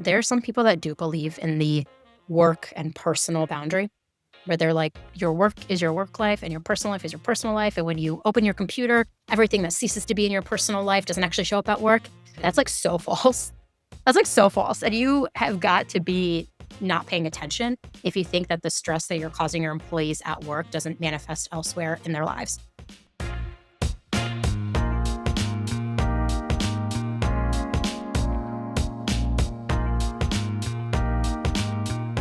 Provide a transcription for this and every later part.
there are some people that do believe in the work and personal boundary, where they're like, your work is your work life and your personal life is your personal life. And when you open your computer, everything that ceases to be in your personal life doesn't actually show up at work. That's like so false. That's like so false. And you have got to be not paying attention if you think that the stress that you're causing your employees at work doesn't manifest elsewhere in their lives.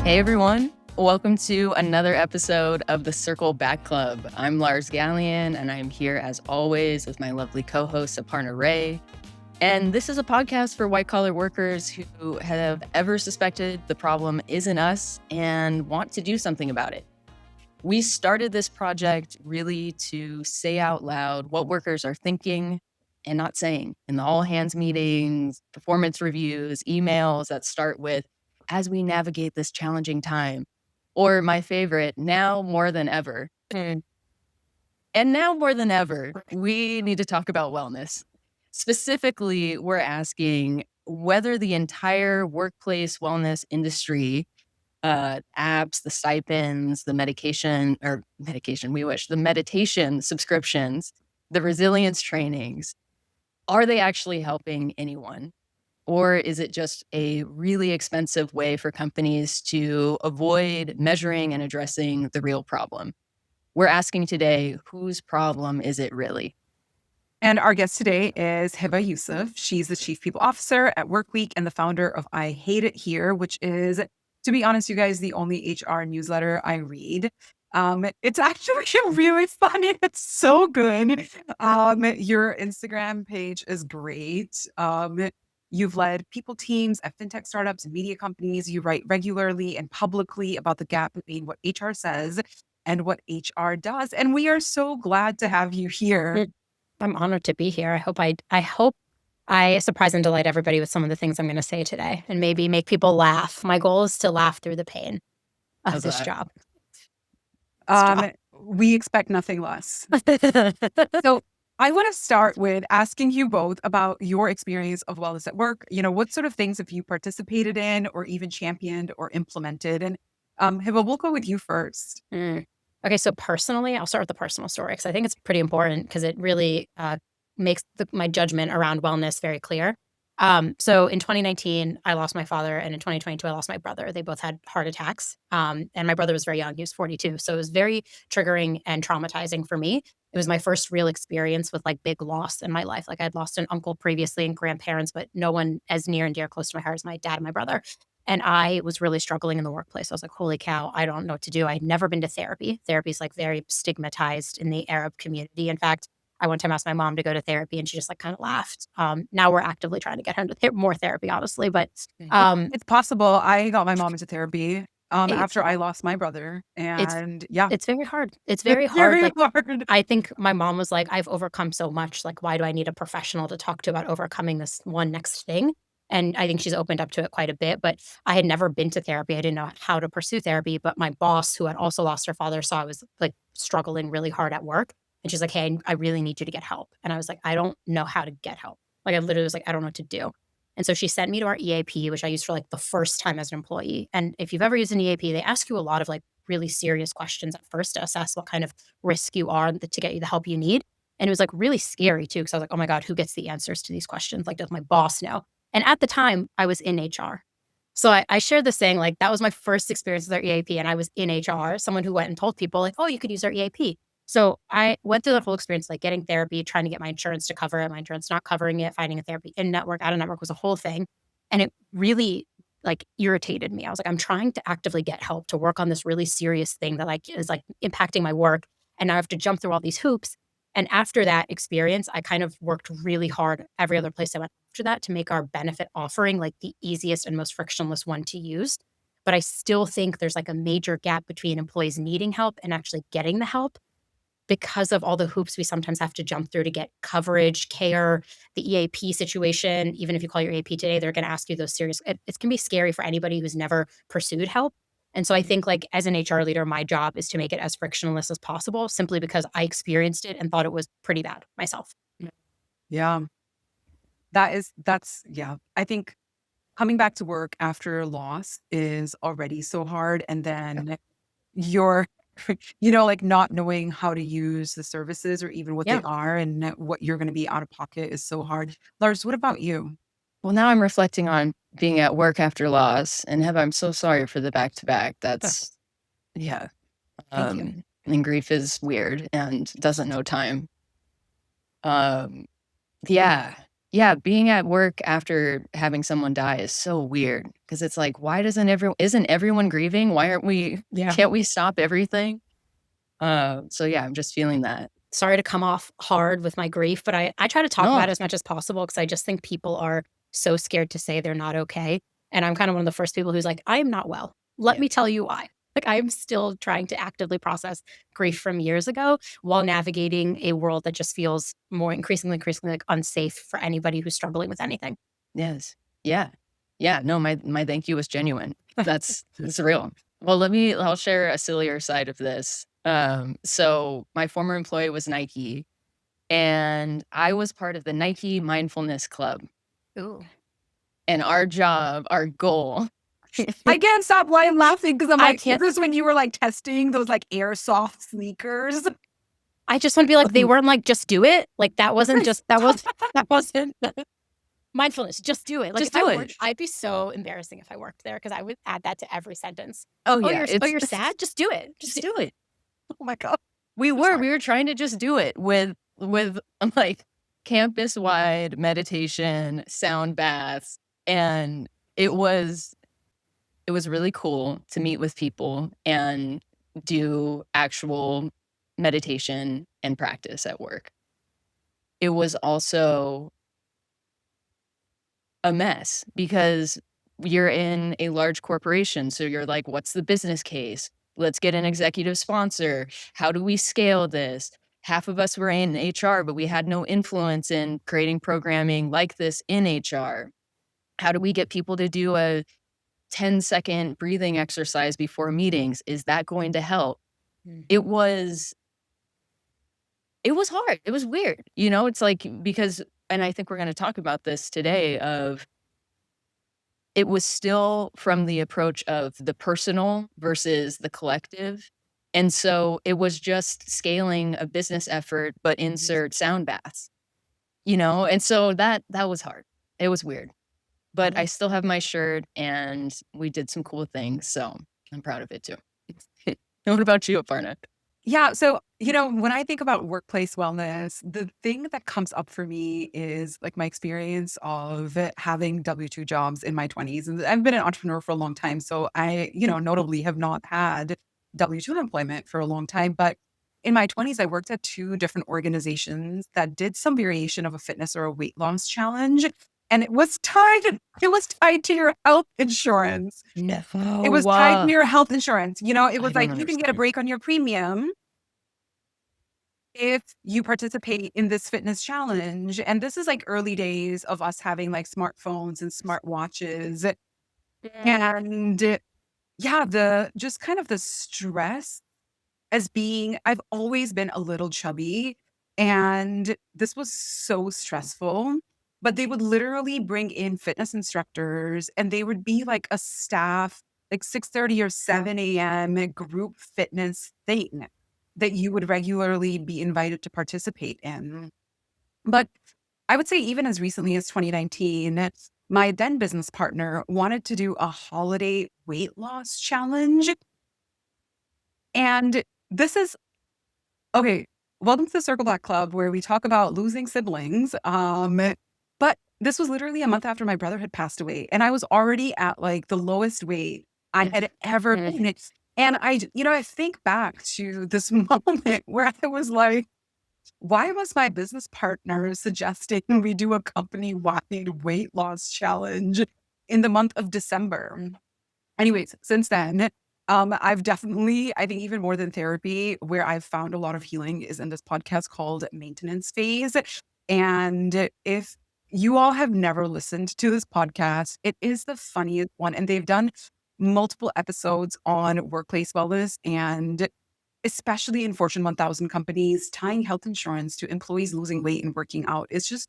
Hey everyone, welcome to another episode of the Circle Back Club. I'm Lars Gallian, and I'm here as always with my lovely co-host Aparna Ray. And this is a podcast for white-collar workers who have ever suspected the problem isn't us and want to do something about it. We started this project really to say out loud what workers are thinking and not saying in the all-hands meetings, performance reviews, emails that start with, as we navigate this challenging time. Or my favorite, now more than ever. And now more than ever, we need to talk about wellness. Specifically, we're asking whether the entire workplace wellness industry, apps, the stipends, the meditation subscriptions, the resilience trainings, are they actually helping anyone? Or is it just a really expensive way for companies to avoid measuring and addressing the real problem? We're asking today, whose problem is it really? And our guest today is Hebba Youssef. She's the Chief People Officer at Workweek and the founder of I Hate It Here, which is, to be honest, you guys, the only HR newsletter I read. It's actually really funny. It's so good. Your Instagram page is great. You've led people teams at fintech startups and media companies. You write regularly and publicly about the gap between what HR says and what HR does. And we are so glad to have you here. I'm honored to be here. I hope I surprise and delight everybody with some of the things I'm going to say today and maybe make people laugh. My goal is to laugh through the pain of this job. We expect nothing less. So I want to start with asking you both about your experience of wellness at work. You know, what sort of things have you participated in or even championed or implemented? And Hebba, we'll go with you first. Okay, so personally, I'll start with the personal story because I think it's pretty important because it really makes my judgment around wellness very clear. So in 2019, I lost my father, and in 2022, I lost my brother. They both had heart attacks, and my brother was very young. He was 42. So it was very triggering and traumatizing for me. It was my first real experience with like big loss in my life. Like I'd lost an uncle previously and grandparents, but no one as near and dear close to my heart as my dad and my brother. And I was really struggling in the workplace. I was like, holy cow, I don't know what to do. I'd never been to therapy. Therapy is like very stigmatized in the Arab community. In fact, I one time asked my mom to go to therapy and she just like kind of laughed. Now we're actively trying to get her into more therapy, honestly. But it's possible. I got my mom into therapy after I lost my brother. And it's very hard. It's very hard. Very like, hard. I think my mom was like, I've overcome so much. Like, why do I need a professional to talk to about overcoming this one next thing? And I think she's opened up to it quite a bit, but I had never been to therapy. I didn't know how to pursue therapy, but my boss, who had also lost her father, saw I was like struggling really hard at work. And she's like, hey, I really need you to get help. And I was like, I don't know how to get help. Like I literally was like, I don't know what to do. And so she sent me to our EAP, which I used for like the first time as an employee. And if you've ever used an EAP, they ask you a lot of like really serious questions at first to assess what kind of risk you are to get you the help you need. And it was like really scary too, because I was like, oh my God, who gets the answers to these questions? Like, does my boss know? And at the time, I was in HR. So I shared this saying, like, that was my first experience with our EAP, and I was in HR, someone who went and told people, like, oh, you could use our EAP. So I went through that whole experience, like getting therapy, trying to get my insurance to cover it, my insurance not covering it, finding a therapy in network, out of network was a whole thing. And it really like irritated me. I was like, I'm trying to actively get help to work on this really serious thing that like is like impacting my work. And now I have to jump through all these hoops. And after that experience, I kind of worked really hard every other place I went after that to make our benefit offering like the easiest and most frictionless one to use. But I still think there's like a major gap between employees needing help and actually getting the help because of all the hoops we sometimes have to jump through to get coverage, care, the EAP situation. Even if you call your EAP today, they're going to ask you those serious, it can be scary for anybody who's never pursued help. And so I think like as an HR leader, my job is to make it as frictionless as possible simply because I experienced it and thought it was pretty bad myself. Yeah. I think coming back to work after loss is already so hard. And then you're, like not knowing how to use the services or even what they Yeah. are and what you're going to be out of pocket is so hard. Lars, what about you? Well, now I'm reflecting on being at work after loss, and Heba, I'm so sorry for the back to back. That's yeah. Thank you. And grief is weird and doesn't know time. Um, yeah. Yeah, being at work after having someone die is so weird because it's like, why isn't everyone grieving? Why aren't we Yeah. can't we stop everything? So yeah, I'm just feeling that. Sorry to come off hard with my grief, but I try to talk No. about it as much as possible because I just think people are so scared to say they're not okay. And I'm kind of one of the first people who's like, I am not well. Let Yeah. me tell you why. Like, I'm still trying to actively process grief from years ago while navigating a world that just feels more increasingly like unsafe for anybody who's struggling with anything. Yes. Yeah. Yeah. No, my thank you was genuine. That's real. Well, I'll share a sillier side of this. So my former employee was Nike, and I was part of the Nike Mindfulness Club. Ooh. And our goal. I can't stop why I'm laughing because I'm I like, can't- this is when you were like testing those like airsoft sneakers. I just want to be like, they weren't like, just do it. Like, that wasn't mindfulness. Just do it. Like, Just if I do it. worked, I'd be so embarrassing if I worked there because I would add that to every sentence. Oh Oh, yeah, you're sad? Just do it. just do it. Oh my God. We sorry. were trying to just do it with like campus wide meditation, sound baths, and it was really cool to meet with people and do actual meditation and practice at work. It was also a mess because you're in a large corporation. So you're like, what's the business case? Let's get an executive sponsor. How do we scale this? Half of us were in HR, but we had no influence in creating programming like this in HR. How do we get people to do a 10-second breathing exercise before meetings? Is that going to help? Mm. It was hard. It was weird. It's like because and I think we're going to talk about this today of it was still from the approach of the personal versus the collective. And so it was just scaling a business effort, but insert sound baths, And so that was hard. It was weird. But I still have my shirt and we did some cool things. So I'm proud of it too. What about you, Aparna? Yeah. So, when I think about workplace wellness, the thing that comes up for me is like my experience of having W-2 jobs in my 20s. And I've been an entrepreneur for a long time. So I, notably have not had W-2 employment for a long time. But in my 20s, I worked at two different organizations that did some variation of a fitness or a weight loss challenge. And it was tied to your health insurance. No. It was tied to your health insurance. It was don't like you can get a understand. break on your premium if you participate in this fitness challenge. And this is like early days of us having like smartphones and smartwatches. And yeah, the just kind of the stress as being, I've always been a little chubby. And this was so stressful. But they would literally bring in fitness instructors and they would be like a staff, like 6:30 or 7 a.m. group fitness thing that you would regularly be invited to participate in. But I would say even as recently as 2019, my then business partner wanted to do a holiday weight loss challenge. And this is okay. Welcome to the Circle Back Club where we talk about losing siblings. But this was literally a month after my brother had passed away. And I was already at like the lowest weight I had ever been. And I think back to this moment where I was like, why was my business partner suggesting we do a company-wide weight loss challenge in the month of December? Anyways, since then, I've definitely, I think even more than therapy, where I've found a lot of healing is in this podcast called Maintenance Phase. And if you all have never listened to this podcast, it is the funniest one. And they've done multiple episodes on workplace wellness and especially in Fortune 1000 companies, tying health insurance to employees losing weight and working out is just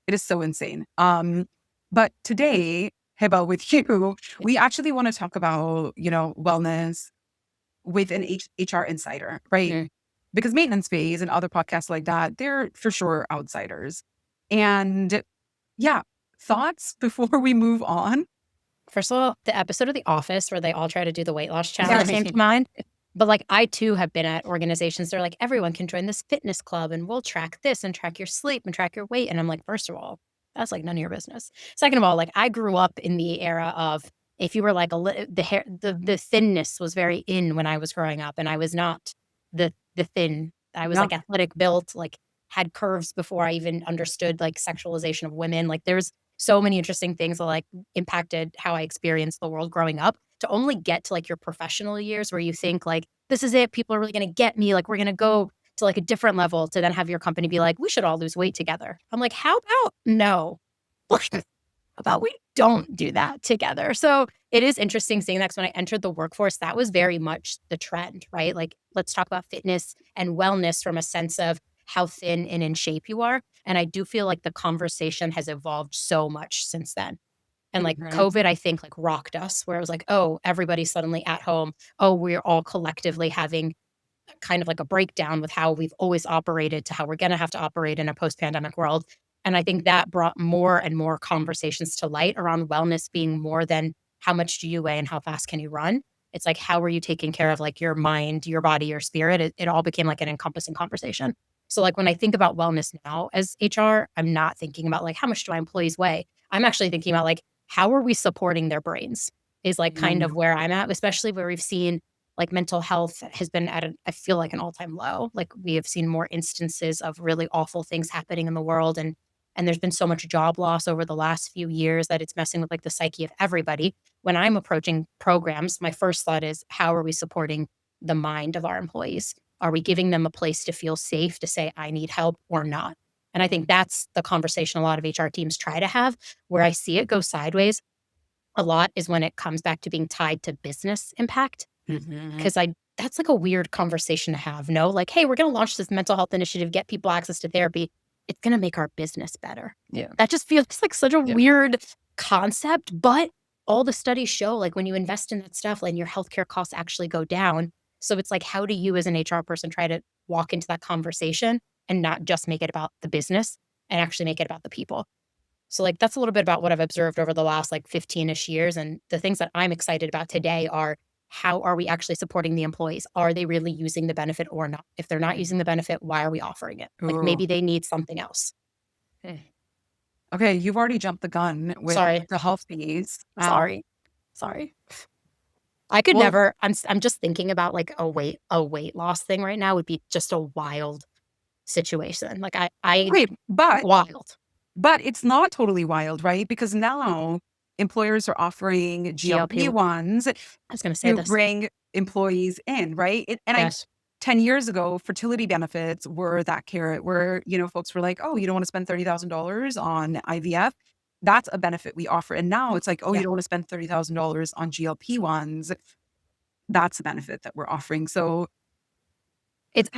it is so insane. But today, Hiba, with you, we actually want to talk about, wellness with an HR insider, right? Mm. Because maintenance phase and other podcasts like that, they're for sure outsiders. And yeah, thoughts before we move on? First of all, the episode of The Office where they all try to do the weight loss challenge Yes. came to mind. But like I too have been at organizations, they're like, everyone can join this fitness club and we'll track this and track your sleep and track your weight. And I'm like, first of all, that's like none of your business. Second of all, like I grew up in the era of if you were like the hair, the thinness was very in when I was growing up, and I was not the thin. I was Yeah. like athletic built, like had curves before I even understood like sexualization of women. Like there's so many interesting things that like impacted how I experienced the world growing up, to only get to like your professional years where you think like, this is it. People are really going to get me. Like, we're going to go to like a different level, to then have your company be like, we should all lose weight together. I'm like, how about no? About we don't do that together. So it is interesting seeing that, 'cause when I entered the workforce, that was very much the trend, right? Like, let's talk about fitness and wellness from a sense of how thin and in shape you are. And I do feel like the conversation has evolved so much since then. And like Mhm. COVID, I think like rocked us, where it was like, oh, everybody's suddenly at home. Oh, we're all collectively having kind of like a breakdown with how we've always operated to how we're going to have to operate in a post pandemic world. And I think that brought more and more conversations to light around wellness being more than how much do you weigh and how fast can you run. It's like, how are you taking care of like your mind, your body, your spirit? It all became like an encompassing conversation. So like when I think about wellness now as HR, I'm not thinking about like how much do my employees weigh. I'm actually thinking about like how are we supporting their brains is like kind Mhm. of where I'm at, especially where we've seen like mental health has been at I feel like an all-time low. Like we have seen more instances of really awful things happening in the world, and there's been so much job loss over the last few years that it's messing with like the psyche of everybody. When I'm approaching programs, my first thought is how are we supporting the mind of our employees? Are we giving them a place to feel safe to say I need help or not? And I think that's the conversation a lot of HR teams try to have. Where I see it go sideways a lot is when it comes back to being tied to business impact. Mhm. 'Cause I that's like a weird conversation to have, no? Like, "Hey, we're gonna launch this mental health initiative, get people access to therapy. It's gonna make our business better." Yeah. That just feels like such a Yeah. weird concept, but all the studies show, like, when you invest in that stuff, like, your healthcare costs actually go down. So it's like, how do you as an HR person try to walk into that conversation and not just make it about the business and actually make it about the people? So, like, that's a little bit about what I've observed over the last, like, 15-ish years, and the things that I'm excited about today are, how are we actually supporting the employees? Are they really using the benefit or not? If they're not using the benefit, why are we offering it? Like, Ooh. maybe they need something else. Eh. Okay, you've already jumped the gun with Sorry, the health piece. sorry, sorry. I could Well, never I'm just thinking about, like, a weight loss thing right now would be just a wild situation. Like, I okay, wild. but it's not totally wild, right? Because now employers are offering GLP GLP-1s I was gonna say to this. bring employees in, right? And I Yes. 10 years ago, fertility benefits were that carrot where, folks were like, "Oh, you don't want to spend $30,000 on IVF? That's a benefit we offer." And now it's like, "Oh, you Yeah. don't want to spend $30,000 on GLP-1s? That's a benefit that we're offering." So, It's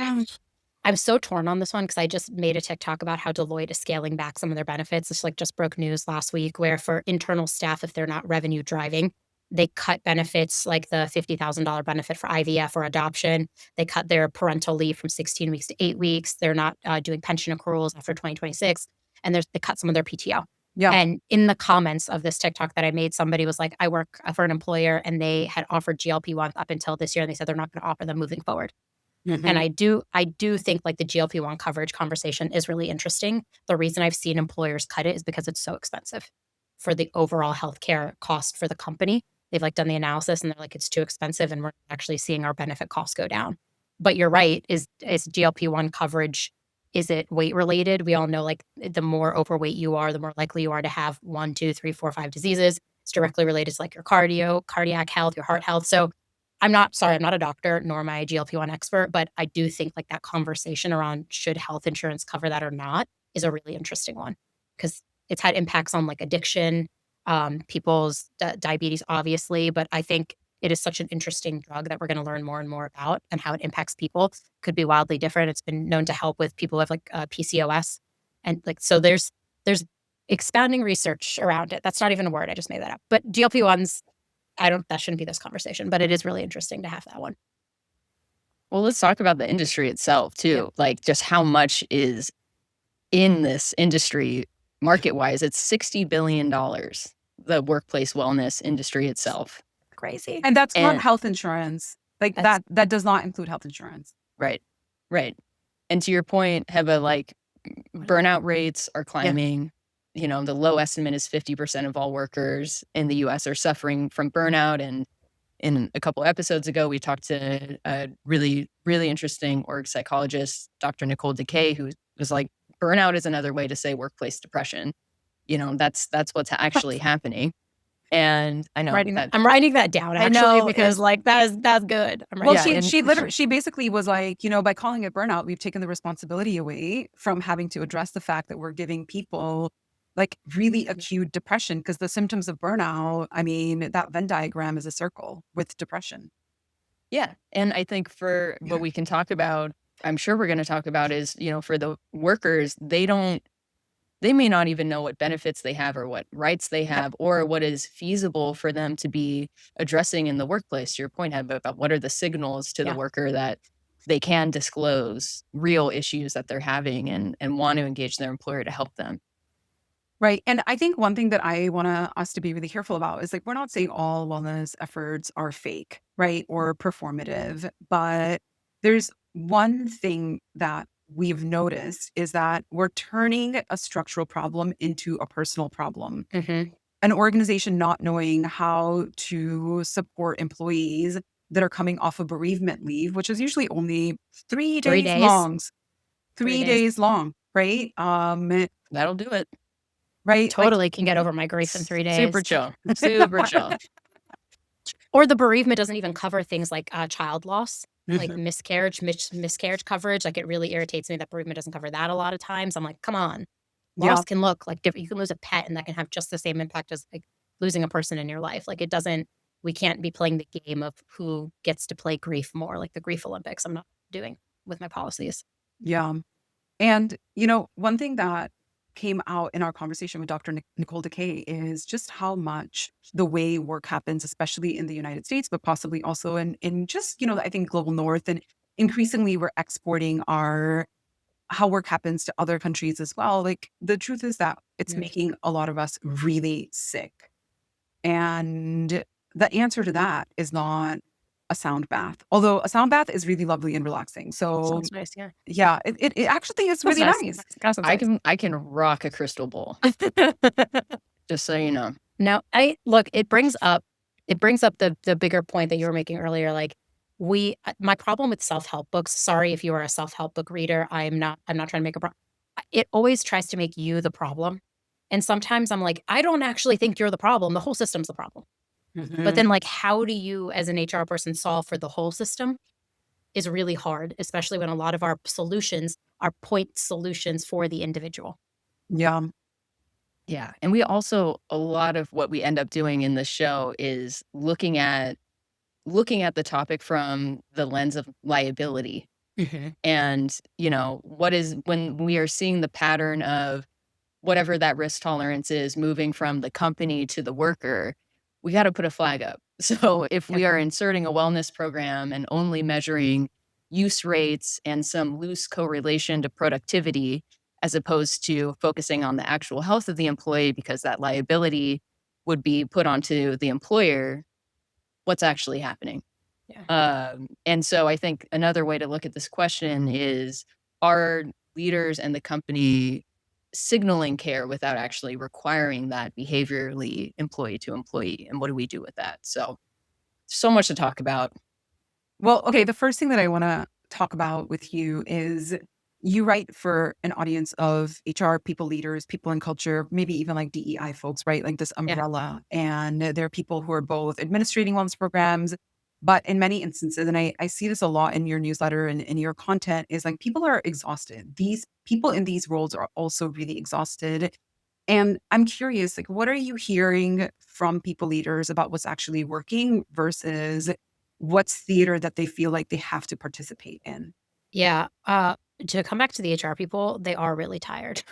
I'm so torn on this one because I just made a TikTok about how Deloitte is scaling back some of their benefits. It's like just broke news last week where for internal staff, if they're not revenue driving, they cut benefits like the $50,000 benefit for IVF or adoption. They cut their parental leave from 16 weeks to 8 weeks. They're not doing pension accruals after 2026. And they cut some of their PTO. yeah. And in the comments of this TikTok that I made, somebody was like, I work for an employer and they had offered GLP-1 up until this year. And they said they're not going to offer them moving forward. And Mhm. I do think, like, the GLP-1 coverage conversation is really interesting. The reason I've seen employers cut it is because it's so expensive for the overall healthcare cost for the company. They've, like, done the analysis, and they're like, "It's too expensive, and we're actually seeing our benefit costs go down." But you're right, is GLP-1 coverage, is it weight related? We all know, like, the more overweight you are, the more likely you are to have 1, 2, 3, 4, 5 diseases. It's directly related to, like, your cardiac health, your heart health. So I'm not a doctor, nor am I a GLP-1 expert, but I do think like that conversation around should health insurance cover that or not is a really interesting one, because it's had impacts on like addiction, people's diabetes, obviously, but I think it is such an interesting drug that we're going to learn more and more about, and how it impacts people could be wildly different. It's been known to help with people who have like PCOS, and like so there's expounding research around it. That's not even a word. I just made that up. But GLP-1s, that shouldn't be this conversation, but it is really interesting to have that one. Well, let's talk about the industry itself too. Yep. Like just how much is in this industry market-wise. It's $60 billion, the workplace wellness industry itself. Crazy. And that's not And health insurance. Like That's- that does not include health insurance. right. And to your point, Heba, like burnout rates are climbing. You know, the low estimate is 50% of all workers in the US are suffering from burnout. And in a couple episodes ago, we talked to a really, really interesting org psychologist, Dr. Nicole Decay, who was like, burnout is another way to say workplace depression. You know, that's what's actually happening. And I know I'm writing that down actually because like that's good. Well, she basically was like, you know, by calling it burnout, we've taken the responsibility away from having to address the fact that we're giving people like really acute depression, because the symptoms of burnout, I mean, that Venn diagram is a circle with depression. Yeah. And I think for what we can talk about, I'm sure we're going to talk about is, you know, for the workers, they may not even know what benefits they have or what rights they have or what is feasible for them to be addressing in the workplace. To your point, Heb, about what are the signals to the worker that they can disclose real issues that they're having and want to engage their employer to help them. Right. And I think one thing that I want us to be really careful about is like, we're not saying all wellness efforts are fake, right? Or performative, but there's one thing that we've noticed is that we're turning a structural problem into a personal problem. Mm-hmm. An organization not knowing how to support employees that are coming off of bereavement leave, which is usually only 3 days long. 3 days long, right? That'll do it. Right? Totally can get over my grief in 3 days. Super chill. Super chill. Or the bereavement doesn't even cover things like child loss, like miscarriage coverage. Like it really irritates me that bereavement doesn't cover that a lot of times. I'm like, come on. Loss can look like different. You can lose a pet and that can have just the same impact as like losing a person in your life. Like we can't be playing the game of who gets to play grief more, like the grief Olympics. I'm not doing with my policies. Yeah. And, you know, one thing that came out in our conversation with Dr. Nicole Decay is just how much the way work happens, especially in the United States, but possibly also in just, you know, I think global north. And increasingly we're exporting how work happens to other countries as well. Like the truth is that it's making a lot of us really sick. And the answer to that is not a sound bath, although a sound bath is really lovely and relaxing. So sounds nice, it actually is really nice. I can rock a crystal bowl. Just so you know. Now, it brings up the bigger point that you were making earlier. Like my problem with self-help books, sorry if you are a self-help book reader, I'm not trying to make a problem. It always tries to make you the problem. And sometimes I'm like, I don't actually think you're the problem. The whole system's the problem. But then like, how do you as an HR person solve for the whole system is really hard, especially when a lot of our solutions are point solutions for the individual. Yeah. Yeah. And we also, a lot of what we end up doing in the show is looking at the topic from the lens of liability. And, you know, when we are seeing the pattern of whatever that risk tolerance is moving from the company to the worker, we got to put a flag up. So if we are inserting a wellness program and only measuring use rates and some loose correlation to productivity, as opposed to focusing on the actual health of the employee, because that liability would be put onto the employer, what's actually happening? And so I think another way to look at this question is, are leaders and the company signaling care without actually requiring that behaviorally employee to employee? And what do we do with that? So much to talk about. Well, okay. The first thing that I want to talk about with you is you write for an audience of HR people, leaders, people in culture, maybe even like DEI folks, right? Like this umbrella. And there are people who are both administrating wellness programs, but in many instances, and I see this a lot in your newsletter and in your content, is like people are exhausted. These people in these roles are also really exhausted. And I'm curious, like, what are you hearing from people leaders about what's actually working versus what's theater that they feel like they have to participate in? Yeah. To come back to the HR people, they are really tired.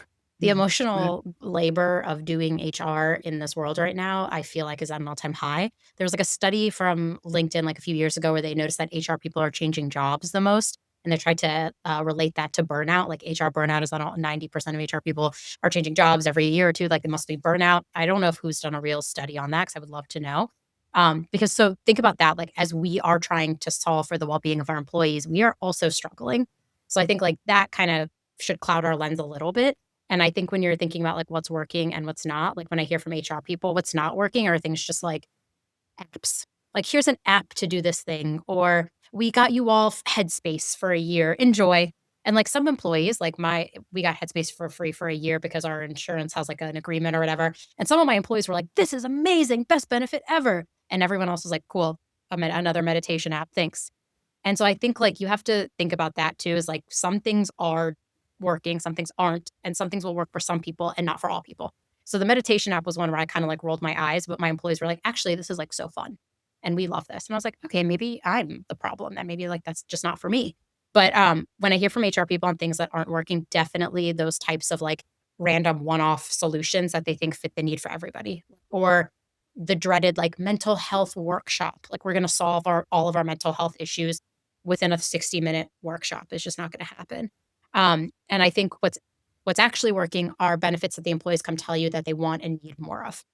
The emotional labor of doing HR in this world right now, I feel like is at an all-time high. There was like a study from LinkedIn like a few years ago where they noticed that HR people are changing jobs the most. And they tried to relate that to burnout. Like HR burnout is on 90% of HR people are changing jobs every year or two. Like it must be burnout. I don't know if who's done a real study on that because I would love to know. Because so think about that. Like as we are trying to solve for the well-being of our employees, we are also struggling. So I think like that kind of should cloud our lens a little bit. And I think when you're thinking about like what's working and what's not, like when I hear from HR people, what's not working are things just like apps. Like, here's an app to do this thing, or we got you all Headspace for a year. Enjoy. And like some employees, like we got Headspace for free for a year because our insurance has like an agreement or whatever. And some of my employees were like, this is amazing, best benefit ever. And everyone else was like, cool, another meditation app. Thanks. And so I think like you have to think about that too, is like some things are working, some things aren't, and some things will work for some people and not for all people. So the meditation app was one where I kind of like rolled my eyes, but my employees were like, actually, this is like so fun. And we love this. And I was like, okay, maybe I'm the problem. That maybe like that's just not for me. But when I hear from HR people on things that aren't working, definitely those types of like random one-off solutions that they think fit the need for everybody. Or the dreaded like mental health workshop. Like we're going to solve all of our mental health issues within a 60-minute workshop. It's just not going to happen. And I think what's actually working are benefits that the employees come tell you that they want and need more of.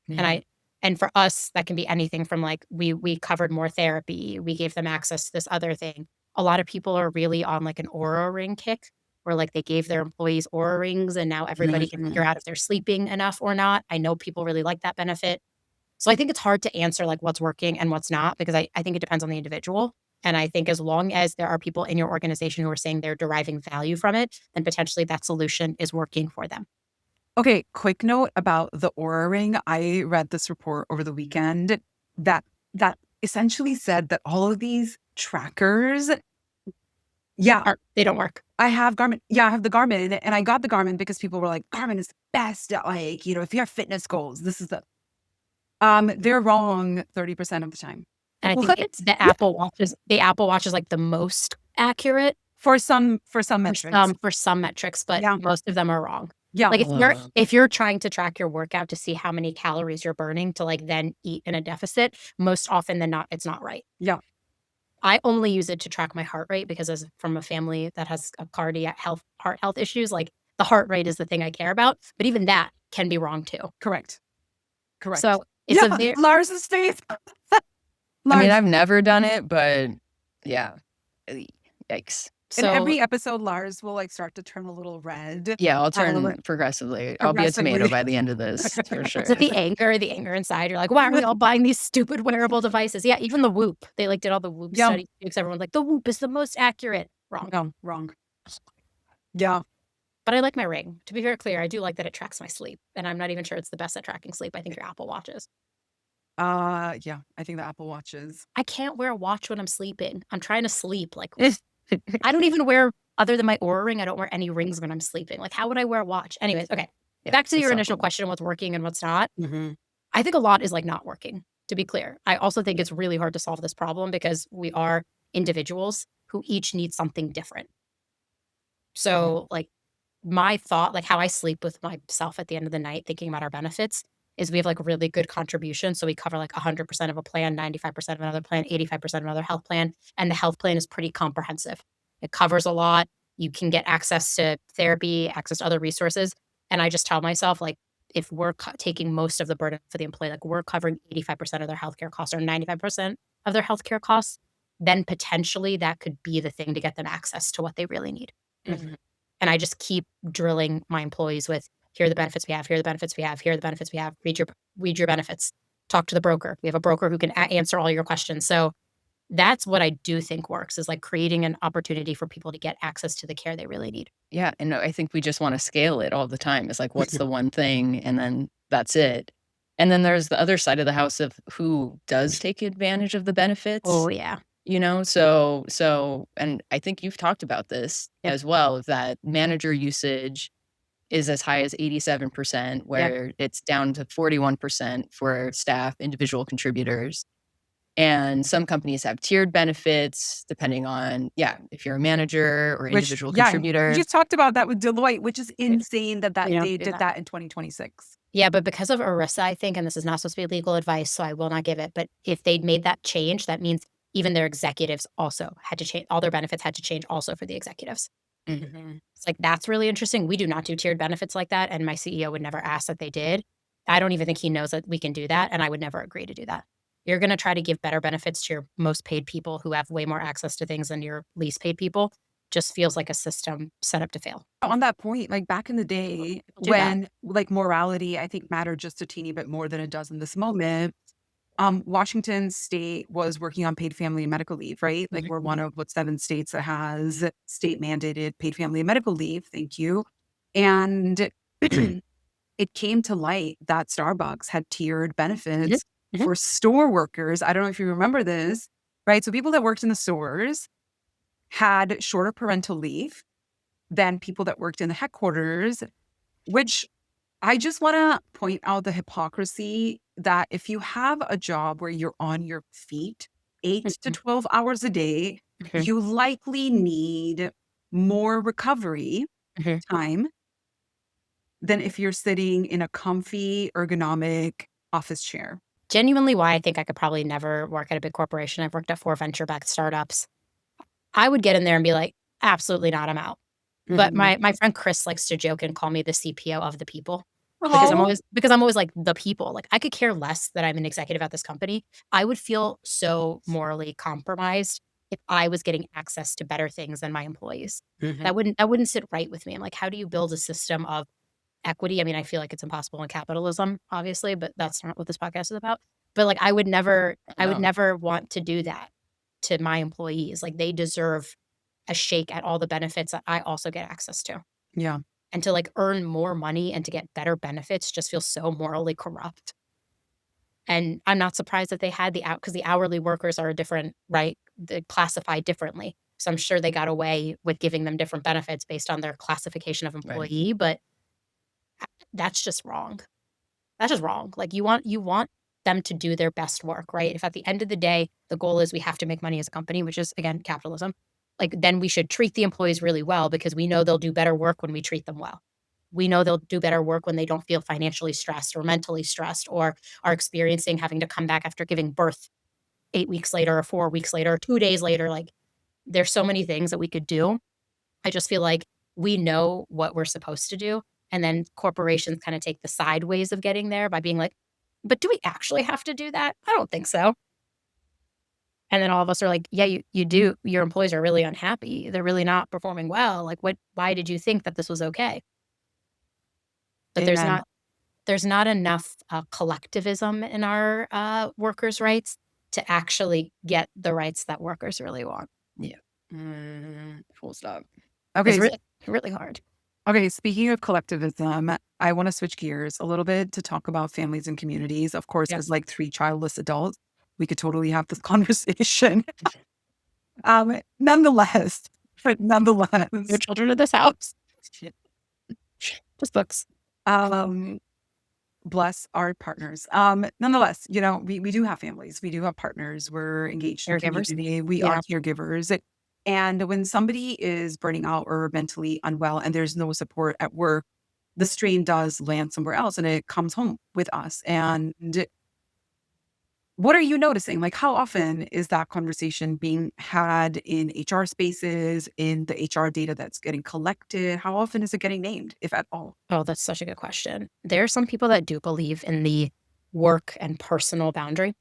Yeah. And for us, that can be anything from like we covered more therapy, we gave them access to this other thing. A lot of people are really on like an Aura ring kick where like they gave their employees Aura rings and now everybody can figure out if they're sleeping enough or not. I know people really like that benefit. So I think it's hard to answer like what's working and what's not because I think it depends on the individual. And I think as long as there are people in your organization who are saying they're deriving value from it, then potentially that solution is working for them. Okay, quick note about the Aura Ring. I read this report over the weekend that essentially said that all of these trackers, yeah, They don't work. I have Garmin. Yeah, I have the Garmin, and I got the Garmin because people were like, Garmin is the best at like, if you have fitness goals, this is they're wrong 30% of the time. And I think What? it's the Yeah, Apple Watch is like the most accurate for some for metrics. some metrics, but Yeah. most of them are wrong. Yeah. Like if you're trying to track your workout to see how many calories you're burning to like then eat in a deficit, most often than not, it's not right. Yeah. I only use it to track my heart rate because as from a family that has a heart health issues, like the heart rate is the thing I care about. But even that can be wrong too. Correct. So it's Yeah, Lars's face. I mean, Lars. I've never done it, but yeah. Yikes. In so every episode, Lars will like start to turn a little red. Yeah, I'll turn progressively. I'll be a tomato by the end of this for sure. is it the anger inside? You're like, why are we all buying these stupid wearable devices? Yeah, even the Whoop. They like did all the Whoop studies because everyone's like, the Whoop is the most accurate. Wrong. No, wrong. Yeah. But I like my ring. To be very clear, I do like that it tracks my sleep. And I'm not even sure it's the best at tracking sleep. I think your Apple Watch is. Yeah, I think the Apple Watch is. I can't wear a watch when I'm sleeping. I'm trying to sleep. Like I don't even wear, other than my Oura ring, I don't wear any rings when I'm sleeping. Like how would I wear a watch? Anyways, okay. Yeah, Back to your it's initial awful. question, what's working and what's not. Mm-hmm. I think a lot is like not working, to be clear. I also think it's really hard to solve this problem because we are individuals who each need something different. So like my thought, like how I sleep with myself at the end of the night, thinking about our benefits is we have like really good contribution. So we cover like 100% of a plan, 95% of another plan, 85% of another health plan. And the health plan is pretty comprehensive. It covers a lot. You can get access to therapy, access to other resources. And I just tell myself, like, if we're taking most of the burden for the employee, like we're covering 85% of their healthcare costs or 95% of their healthcare costs, then potentially that could be the thing to get them access to what they really need. Mm-hmm. And I just keep drilling my employees with, here are the benefits we have, here are the benefits we have, here are the benefits we have, read your benefits, talk to the broker. We have a broker who can answer all your questions. So that's what I do think works, is like creating an opportunity for people to get access to the care they really need. Yeah, and I think we just want to scale it all the time. It's like, what's the one thing? And then that's it. And then there's the other side of the house of who does take advantage of the benefits. Oh, yeah. So, and I think you've talked about this as well, that manager usage is as high as 87%, where it's down to 41% for staff, individual contributors. And some companies have tiered benefits depending on, if you're a manager or Which, individual yeah, we contributor. just talked about that with Deloitte, which is We insane that we don't they do did that. that in 2026. Yeah, but because of ERISA, I think, and this is not supposed to be legal advice, so I will not give it, but if they'd made that change, that means even their executives also had to change all their benefits had to change also for the executives. Mhm. It's like, that's really interesting. We do not do tiered benefits like that, and my CEO would never ask that they did. I don't even think he knows that we can do that, and I would never agree to do that. You're gonna try to give better benefits to your most paid people who have way more access to things than your least paid people, just feels like a system set up to fail. On that point, like back in the day People do that. when like morality, I think mattered just a teeny bit more than it does in this moment. Washington State was working on paid family and medical leave, right? Like Mhm, we're one of 7 states that has state mandated paid family and medical leave. Thank you. And it came to light that Starbucks had tiered mhm, benefits mhm, for store workers. I don't know if you remember this, right? So people that worked in the stores had shorter parental leave than people that worked in the headquarters, which I just want to point out the hypocrisy that if you have a job where you're on your feet 8 to mhm, 12 hours a day, mhm, you likely need more recovery mhm. time than if you're sitting in a comfy, ergonomic office chair. Genuinely why I think I could probably never work at a big corporation. I've worked at 4 venture-backed startups. I would get in there and be like, "Absolutely not, I'm out." But Mhm. my friend Chris likes to joke and call me the CPO of the people Oh, because I'm always like, "The people." Like, I could care less that I'm an executive at this company. I would feel so morally compromised if I was getting access to better things than my employees. mhm. That wouldn't sit right with me. I'm like, "How do you build a system of equity?" I mean, I feel like it's impossible in capitalism, obviously, but that's not what this podcast is about. But, like, I would No. never want to do that to my employees. Like, they deserve a shake at all the benefits that I also get access to. Yeah. And to, like, earn more money and to get better benefits just feels so morally corrupt. And I'm not surprised that they had the out because the hourly workers are a different, right? They're classified differently. So I'm sure they got away with giving them different benefits based on their classification of Right. employee, but that's just wrong. That's just wrong. Like, you want them to do their best work, right? If at the end of the day, the goal is we have to make money as a company, which is, again, capitalism, like, then we should treat the employees really well because we know they'll do better work when we treat them well. We know they'll do better work when they don't feel financially stressed or mentally stressed or are experiencing having to come back after giving birth 8 weeks later or 4 weeks later or 2 days later. Like, there's so many things that we could do. I just feel like we know what we're supposed to do, and then corporations kinda take the sideways of getting there by being like, "But do we actually have to do that? I don't think so." And then all of us are like, "Yeah, you do. Your employees are really unhappy. They're really not performing well. Like, what why did you think that this was okay?" But Amen. there's not enough, collectivism in our, workers' rights to actually get the rights that workers really want. Yeah. Full stop. It's Okay. really hard. Okay, speaking of collectivism, I want to switch gears a little bit to talk about families and communities. Of course, Yeah. as like 3 childless adults, we could totally have this conversation. Nonetheless, but No nonetheless, children in this house. Just books. um, bless our partners. Nonetheless, we do have families, we do have partners, we're engaged in Caregivers. community, we are Yeah. caregivers. And when somebody is burning out or mentally unwell and there's no support at work, the strain does land somewhere else and it comes home with us. And what are you noticing? Like, how often is that conversation being had in HR spaces, in the HR data that's getting collected? How often is it getting named, if at all? Oh, that's such a good question. There are some people that do believe in the work and personal boundary,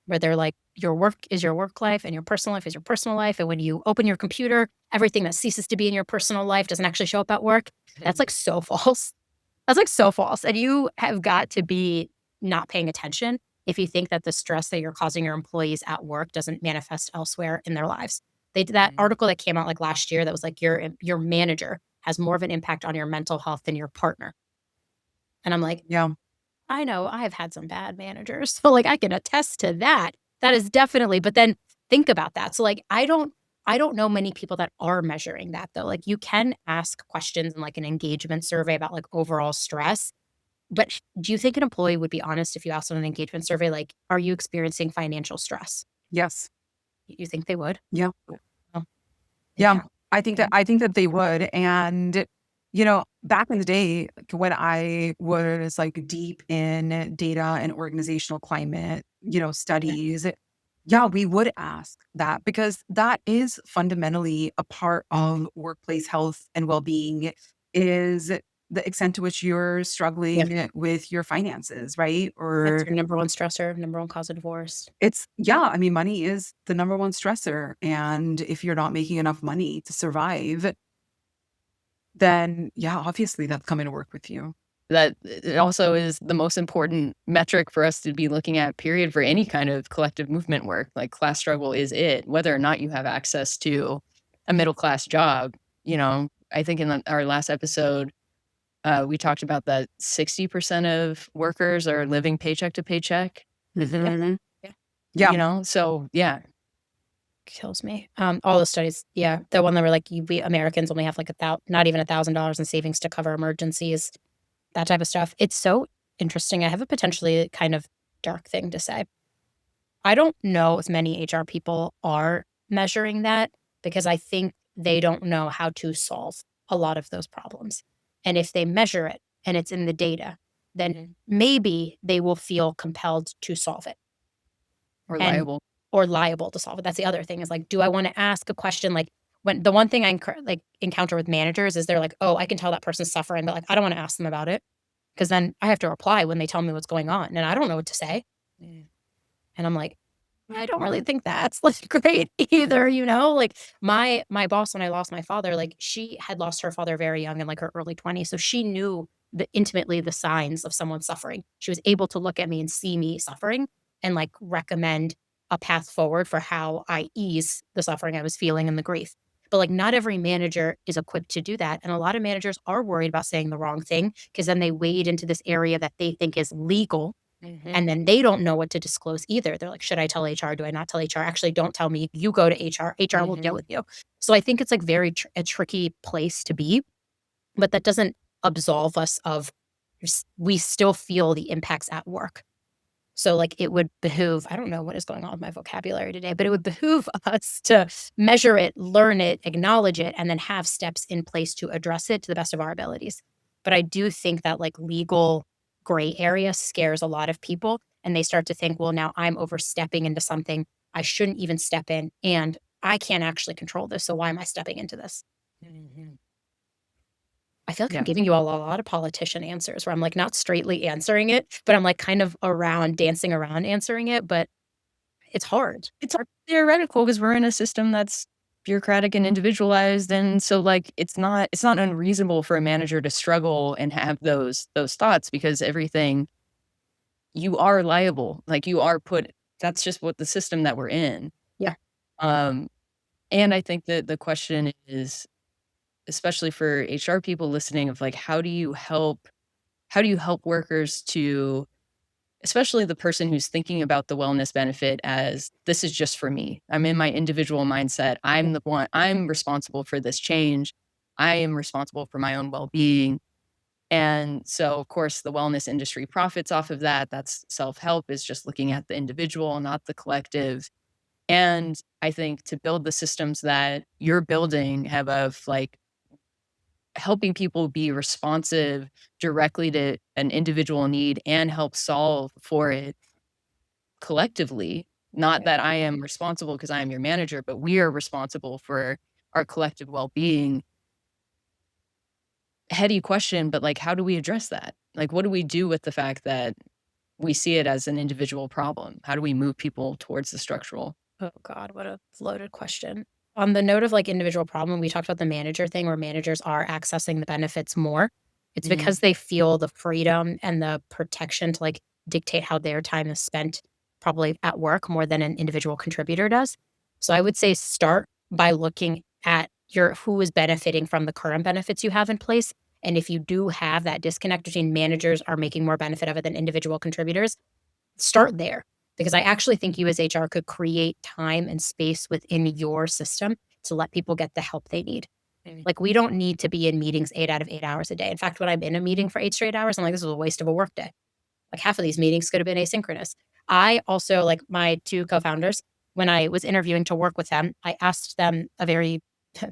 where they're like, your work is your work life and your personal life is your personal life. And when you open your computer, everything that ceases to be in your personal life doesn't actually show up at work. That's like so false. That's like so false. And you have got to be not paying attention if you think that the stress that you're causing your employees at work doesn't manifest elsewhere in their lives. They did that Mhm. article that came out like last year that was like your manager has more of an impact on your mental health than your partner. And I'm like, Yeah. I know I've had some bad managers. So like I can attest to that. That is definitely, but then think about that. So like I don't know many people that are measuring that though. Like you can ask questions in like an engagement survey about like overall stress. But do you think an employee would be honest if you asked on an engagement survey, like, are you experiencing financial stress? Yes. You think they would? Yeah. Oh, Yeah. yeah. I think that they would. And, back in the day, like, when I was like deep in data and organizational climate, Yeah. studies, yeah, we would ask that because that is fundamentally a part of workplace health and well-being is the extent to which you're Yeah. struggling with your finances, right? That's Or your number one stressor, number one cause of divorce. yeah, I mean, money is the number one stressor. And if you're not making enough money to survive, then yeah, obviously that's coming to work with you. That it also is the most important metric for us to be looking at, period, for any kind of collective movement work. Like class struggle is it, whether or not you have access to a middle class job. I think in our last episode, we talked about that 60% of workers are living paycheck to paycheck. Yeah. Mhm. Yeah. Yeah. So yeah, Kills me. All the studies, yeah, the one that were like, we Americans only have like not even $1,000 in savings to cover emergencies, that type of stuff. It's so interesting. I have a potentially kind of dark thing to say. I don't know if many HR people are measuring that because I think they don't know how to solve a lot of those problems. And if they measure it and it's in the data, then maybe they will feel compelled to solve it we're and liable. or liable to solve it. That's the other thing is like, do I want to ask a question like when the one thing I encounter with managers is they're like, oh, I can tell that person's suffering, but like I don't want to ask them about it because then I have to reply when they tell me what's going on and I don't know what to say. And I'm like, I don't really think that's like great either, you know? Like my boss when I lost my father, like she had lost her father very young in like her early 20s. So she knew intimately the signs of someone suffering. She was able to look at me and see me suffering and like recommend a path forward for how I ease the suffering I was feeling and the grief. But like not every manager is equipped to do that. And a lot of managers are worried about saying the wrong thing because then they wade into this area that they think is legal and then they don't know what to disclose either. They're like, "Should I tell HR? Do I not tell HR? Actually, don't tell me. You go to HR. HR will deal with you." So I think it's like very a tricky place to be, but that doesn't absolve us of we still feel the impacts at work. So like it would behoove, I don't know what is going on with my vocabulary today, but it would behoove us to measure it, learn it, acknowledge it, and then have steps in place to address it to the best of our abilities. But I do think that like legal gray area scares a lot of people and they start to think, well, now I'm overstepping into something I shouldn't even step in and I can't actually control this. So why am I stepping into this? I feel like I'm Yeah. giving you all a lot of politician answers where I'm like not straightly answering it, but I'm like kind of dancing around answering it, but it's hard. It's all theoretical because we're in a system that's bureaucratic and individualized, and so, like, it's not unreasonable for a manager to struggle and have those thoughts because everything you are liable, like, you are put that's just what the system that we're in. Yeah. Um, and I think that the question is, especially for HR people listening, of, like, how do you help workers to especially the person who's thinking about the wellness benefit as, "This is just for me. I'm in my individual mindset. I'm responsible for this change. I am responsible for my own well-being." And so, of course, the wellness industry profits off of that. That's self-help is just looking at the individual, not the collective. And I think to build the systems that you're building have of, like, helping people be responsive directly to an individual need and help solve for it collectively. Not that I am responsible because I am your manager, but we are responsible for our collective well-being. Heady question, but, like, how do we address that? Like, what do we do with the fact that we see it as an individual problem? How do we move people towards the structural? Oh God, what a loaded question. On the note of like individual problem, we talked about the manager thing where managers are accessing the benefits more. It's because they feel the freedom and the protection to like dictate how their time is spent probably at work more than an individual contributor does. So I would say start by looking at your who is benefiting from the current benefits you have in place. And if you do have that disconnect between managers are making more benefit of it than individual contributors, start there because I actually think you as HR could create time and space within your system to let people get the help they need. Like, we don't need to be in meetings 8 out of 8 hours a day. In fact, when I'm in a meeting for 8 straight hours, I'm like, this is a waste of a workday. Like, half of these meetings could have been asynchronous. I also like my 2 co-founders, when I was interviewing to work with them, I asked them a very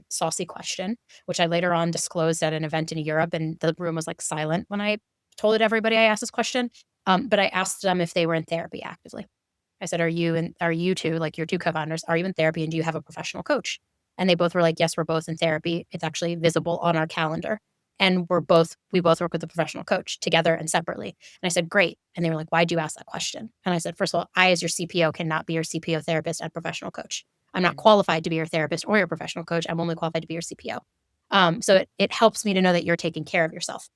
saucy question, which I later on disclosed at an event in Europe, and the room was like silent when I told everybody I asked this question. But I asked them if they were in therapy actively. I said, are you two, like your two co-founders, are you in therapy and do you have a professional coach? And they both were like, yes, we're both in therapy. It's actually visible on our calendar. And we both work with a professional coach together and separately. And I said, great. And they were like, why'd you ask that question? And I said, first of all, I, as your CPO, cannot be your CPO therapist and professional coach. I'm not qualified to be your therapist or your professional coach. I'm only qualified to be your CPO. So it helps me to know that you're taking care of yourself.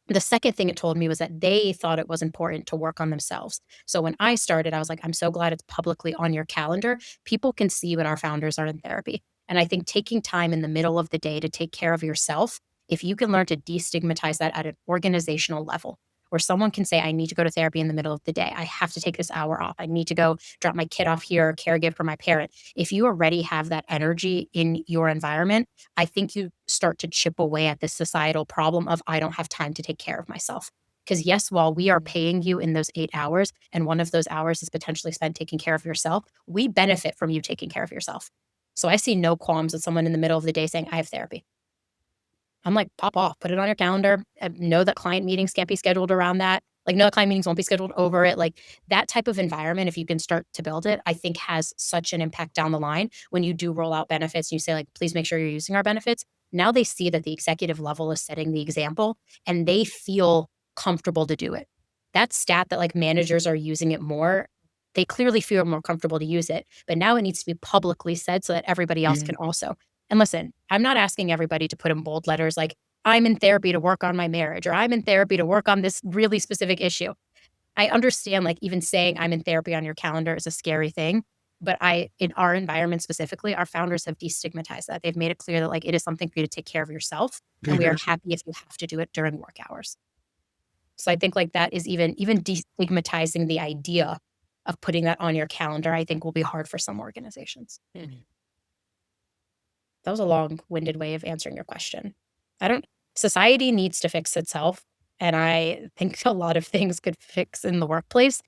The second thing it told me was that they thought it was important to work on themselves. So when I started, I was like, I'm so glad it's publicly on your calendar. People can see when our founders are in therapy. And I think taking time in the middle of the day to take care of yourself, if you can learn to destigmatize that at an organizational level, where someone can say, I need to go to therapy in the middle of the day. I have to take this hour off. I need to go drop my kid off here or caregive for my parent. If you already have that energy in your environment, I think you start to chip away at this societal problem of I don't have time to take care of myself. Because yes, while we are paying you in those 8 hours, and one of those hours is potentially spent taking care of yourself, we benefit from you taking care of yourself. So I see no qualms with someone in the middle of the day saying, I have therapy. I'm like, pop off, put it on your calendar. Know that client meetings can't be scheduled around that. Like, no, client meetings won't be scheduled over it. Like that type of environment, if you can start to build it, I think has such an impact down the line when you do roll out benefits. And you say, like, please make sure you're using our benefits. Now they see that the executive level is setting the example and they feel comfortable to do it. That stat that like managers are using it more, they clearly feel more comfortable to use it. But now it needs to be publicly said so that everybody else can also. And listen, I'm not asking everybody to put in bold letters like, I'm in therapy to work on my marriage, or I'm in therapy to work on this really specific issue. I understand, like, even saying I'm in therapy on your calendar is a scary thing. But in our environment specifically, our founders have destigmatized that. They've made it clear that, like, it is something for you to take care of yourself. And we are happy if you have to do it during work hours. So I think, like, that is even destigmatizing the idea of putting that on your calendar, I think will be hard for some organizations. That was a long-winded way of answering your question. Society needs to fix itself, and I think a lot of things could fix in the workplace,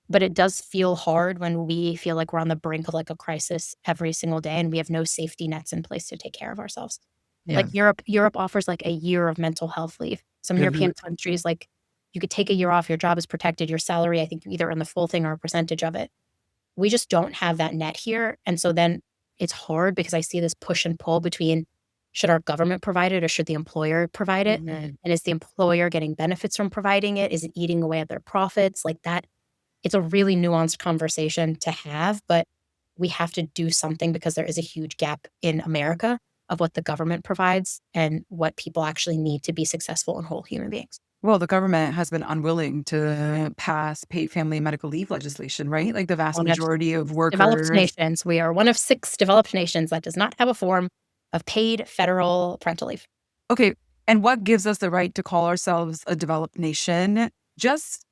but it does feel hard when we feel like we're on the brink of like a crisis every single day and we have no safety nets in place to take care of ourselves. Like Europe offers like a year of mental health leave. Some European countries, like you could take a year off, your job is protected, your salary, I think you either earn the full thing or a percentage of it. We just don't have that net here. And so then it's hard because I see this push and pull between should our government provide it or should the employer provide it? And is the employer getting benefits from providing it? Is it eating away at their profits? Like that, it's a really nuanced conversation to have, but we have to do something because there is a huge gap in America of what the government provides and what people actually need to be successful and whole human beings. Well, the government has been unwilling to pass paid family and medical leave legislation, right? Like the vast majority of Developed workers. nations, we are one of 6 developed nations that does not have a form of paid federal parental leave. Okay. And what gives us the right to call ourselves a developed nation? Just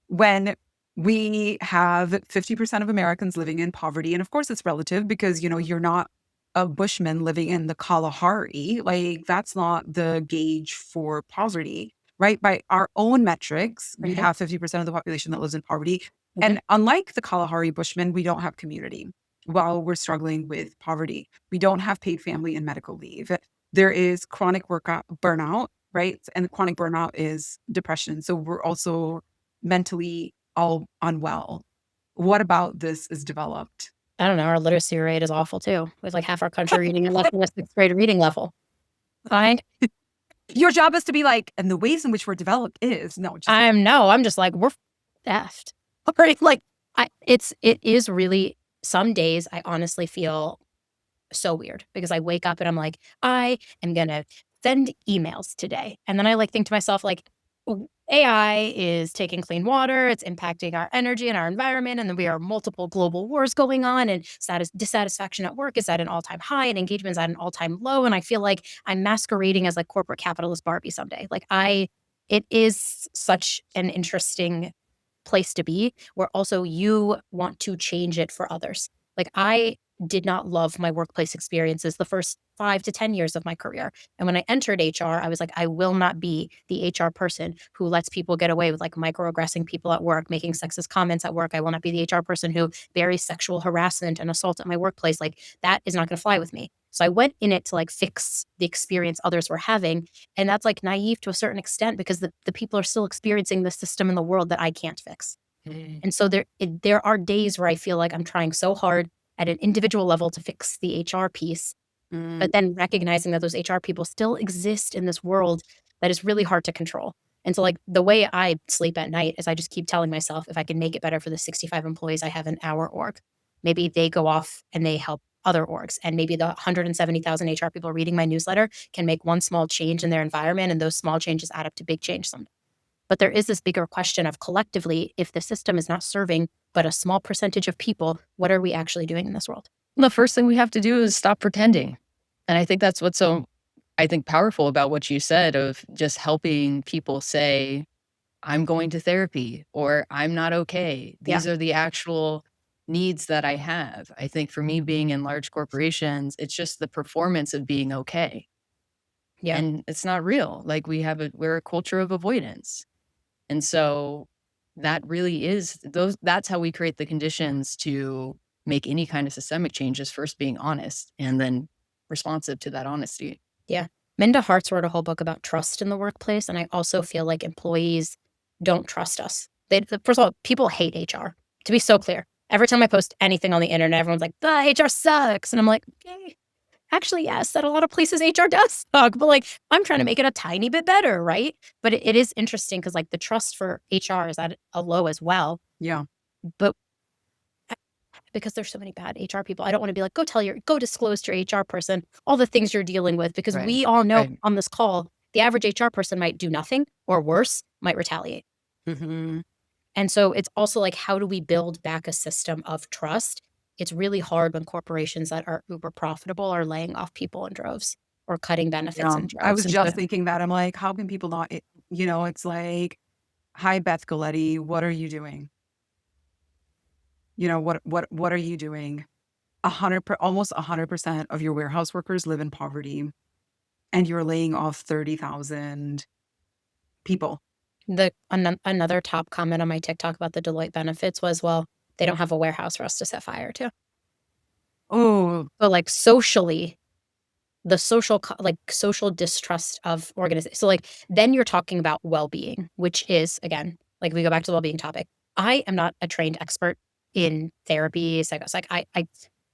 when we have 50% of Americans living in poverty. And of course, it's relative because, you're not a bushman living in the Kalahari. Like, that's not the gauge for poverty, right? By our own metrics, we have 50% of the population that lives in poverty. And unlike the Kalahari bushmen, we don't have community while we're struggling with poverty. We don't have paid family and medical leave. There is chronic burnout, right? And chronic burnout is depression. So we're also mentally all unwell. What about this is developed? I don't know, our literacy rate is awful too, with like half our country reading less than a 6th grade reading level. Fine. Your job is to be like, and the ways in which we're developed is no. I'm just like, we're effed. Right? Like, it is really, some days I honestly feel so weird because I wake up and I'm like, I am gonna send emails today. And then I like think to myself, like, AI is taking clean water, it's impacting our energy and our environment, and then we are multiple global wars going on, and dissatisfaction at work is at an all-time high, and engagement is at an all-time low. And I feel like I'm masquerading as like corporate capitalist Barbie someday. Like it is such an interesting place to be where also you want to change it for others. Like, I did not love my workplace experiences the first 5 to 10 years of my career. And when I entered HR, I was like, I will not be the HR person who lets people get away with like microaggressing people at work, making sexist comments at work. I will not be the HR person who buries sexual harassment and assault at my workplace. Like, that is not going to fly with me. So I went in it to like fix the experience others were having. And that's like naive to a certain extent because the people are still experiencing the system in the world that I can't fix. And so there are days where I feel like I'm trying so hard at an individual level to fix the HR piece, Mm, but then recognizing that those HR people still exist in this world that is really hard to control. And so, like, the way I sleep at night is I just keep telling myself if I can make it better for the 65 employees I have in our org, maybe they go off and they help other orgs. And maybe the 170,000 HR people reading my newsletter can make one small change in their environment. And those small changes add up to big change someday. But there is this bigger question of collectively, if the system is not serving but a small percentage of people, what are we actually doing in this world? The first thing we have to do is stop pretending. And I think that's what's so, I think, powerful about what you said of just helping people say, I'm going to therapy or I'm not okay. Yeah. These are the actual needs that I have. I think for me being in large corporations, it's just the performance of being okay. Yeah. And it's not real. Like we're a culture of avoidance. And so that really is that's how we create the conditions to make any kind of systemic changes, first being honest and then responsive to that honesty. Yeah. Minda Harts wrote a whole book about trust in the workplace. And I also feel like employees don't trust us. First of all, people hate HR. To be so clear, every time I post anything on the internet, everyone's like, the HR sucks. And I'm like, okay. Actually, yes, at a lot of places HR does suck, but like I'm trying to make it a tiny bit better, right? But it is interesting because like the trust for HR is at a low as well. yeah. But because there's so many bad HR people, I don't want to be like, go disclose to your HR person all the things you're dealing with because Right. we all know Right. on this call, the average HR person might do nothing or worse, might retaliate. Hmm. And so it's also like, how do we build back a system of trust? It's really hard when corporations that are uber profitable are laying off people in droves or cutting benefits Yeah. in I droves. was And just so, thinking that. I'm like, how can people not, it's like, hi, Beth Galetti, what are you doing? What are you doing? Almost 100% of your warehouse workers live in poverty, and you're laying off 30,000 people. another top comment on my TikTok about the Deloitte benefits was, well, they don't have a warehouse for us to set fire to. Oh, But like socially, the social distrust of organizations. So like then you're talking about well-being, which is again, like we go back to the well-being topic. I am not a trained expert in therapy,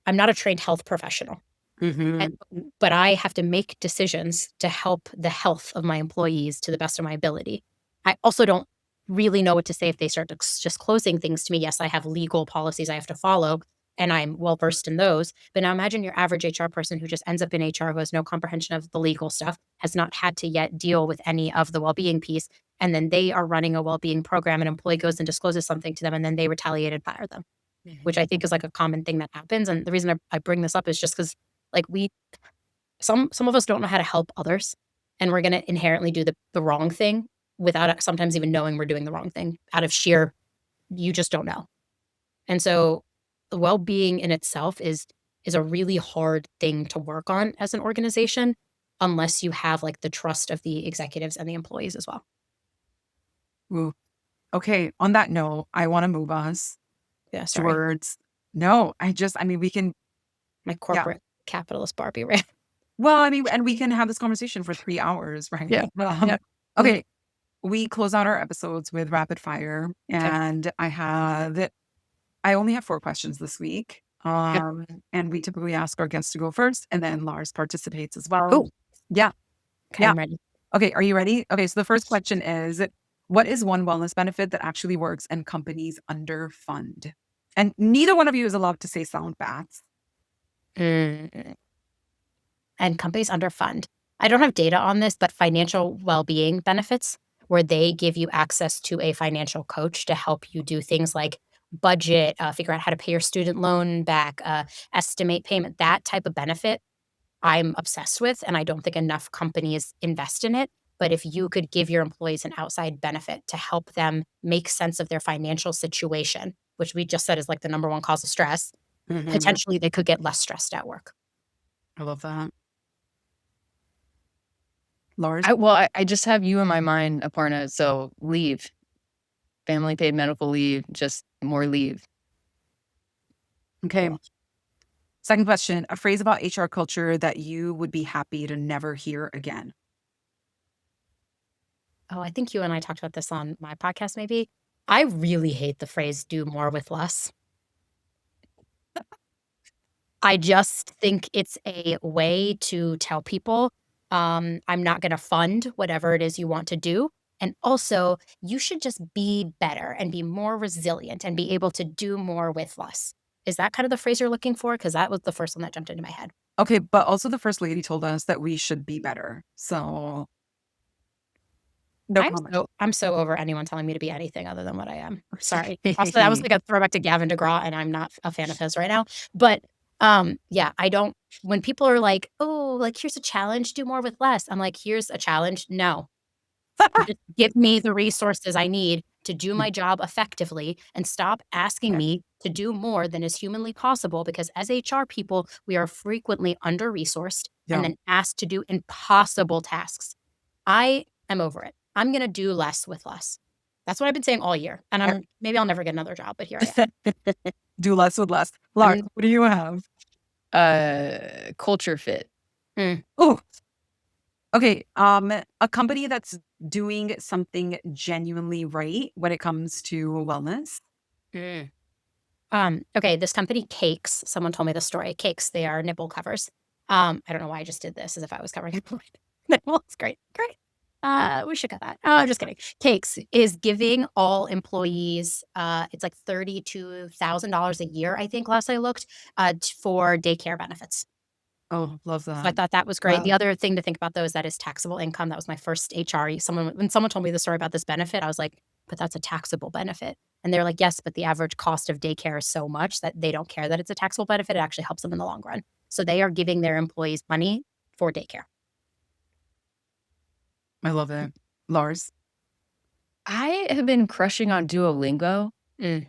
I'm not a trained health professional. hmm. And, but I have to make decisions to help the health of my employees to the best of my ability. I also don't really know what to say if they start just closing things to me. Yes, I have legal policies I have to follow, and I'm well versed in those. But now imagine your average HR person who just ends up in HR who has no comprehension of the legal stuff, has not had to yet deal with any of the well being piece. And then they are running a well being program, an employee goes and discloses something to them, and then they retaliate and fire them, which I think is like a common thing that happens. And the reason I bring this up is just because like some of us don't know how to help others, and we're gonna inherently do the wrong thing without sometimes even knowing we're doing the wrong thing out of sheer you just don't know. And so the well-being in itself is a really hard thing to work on as an organization unless you have like the trust of the executives and the employees as well. Ooh. Okay. On that note, I want to move us Yeah, sorry. towards. No, I mean, we can. My Yeah. corporate capitalist Barbie rant. Well, I mean, and we can have this conversation for 3 hours, right? Yeah. Um, Yeah. okay. We close out our episodes with rapid fire, Okay. and I only have 4 questions this week. Okay. And we typically ask our guests to go first, and then Lars participates as well. Oh, Yeah. okay, Yeah. I'm ready. Okay. Are you ready? Okay. So the first question is, what is one wellness benefit that actually works and companies underfund? And neither one of you is allowed to say sound baths. Mm. And companies underfund. I don't have data on this, but financial well-being benefits where they give you access to a financial coach to help you do things like budget, figure out how to pay your student loan back, estimate payment, that type of benefit I'm obsessed with, and I don't think enough companies invest in it. But if you could give your employees an outside benefit to help them make sense of their financial situation, which we just said is like the number one cause of stress, potentially they could get less stressed at work. I love that. Lars? I just have you in my mind, Aparna. So leave, family paid medical leave, just more leave. Okay. Second question, a phrase about HR culture that you would be happy to never hear again. Oh, I think you and I talked about this on my podcast maybe. I really hate the phrase "do more with less." I just think it's a way to tell people, I'm not gonna fund whatever it is you want to do, and also, you should just be better and be more resilient and be able to do more with less. Is that kind of the phrase you're looking for? Because that was the first one that jumped into my head. Okay, but also the first lady told us that we should be better. So no comment. I'm so over anyone telling me to be anything other than what I am. Sorry. Also, that was like a throwback to Gavin DeGraw, and I'm not a fan of his right now. But, yeah, I don't when people are like, "Oh, like, here's a challenge, do more with less." I'm like, "Here's a challenge, no. Just give me the resources I need to do my job effectively and stop asking me to do more than is humanly possible because as HR people, we are frequently under-resourced and Yeah. then asked to do impossible tasks. I am over it. I'm gonna do less with less. That's what I've been saying all year, and maybe I'll never get another job, but here I am. Do less with less. Lars, I'm what do you have? Culture fit. Oh, okay. A company that's doing something genuinely right when it comes to wellness. mm. Okay, this company, Cakes, someone told me the story. Cakes, they are nipple covers. I don't know why I just did this as if I was covering nipples. Great, great. We should cut that. Oh, I'm just kidding. Cakes is giving all employees, it's like $32,000 a year, I think, last I looked, for daycare benefits. Oh, love So I that. thought that was great. The Wow. other thing to think about though is that is taxable income. That was my first HR. When someone told me the story about this benefit, I was like, but that's a taxable benefit. And they're like, yes, but the average cost of daycare is so much that they don't care that it's a taxable benefit. It actually helps them in the long run. So they are giving their employees money for daycare. I love it. Lars. I have been crushing on Duolingo. Mm.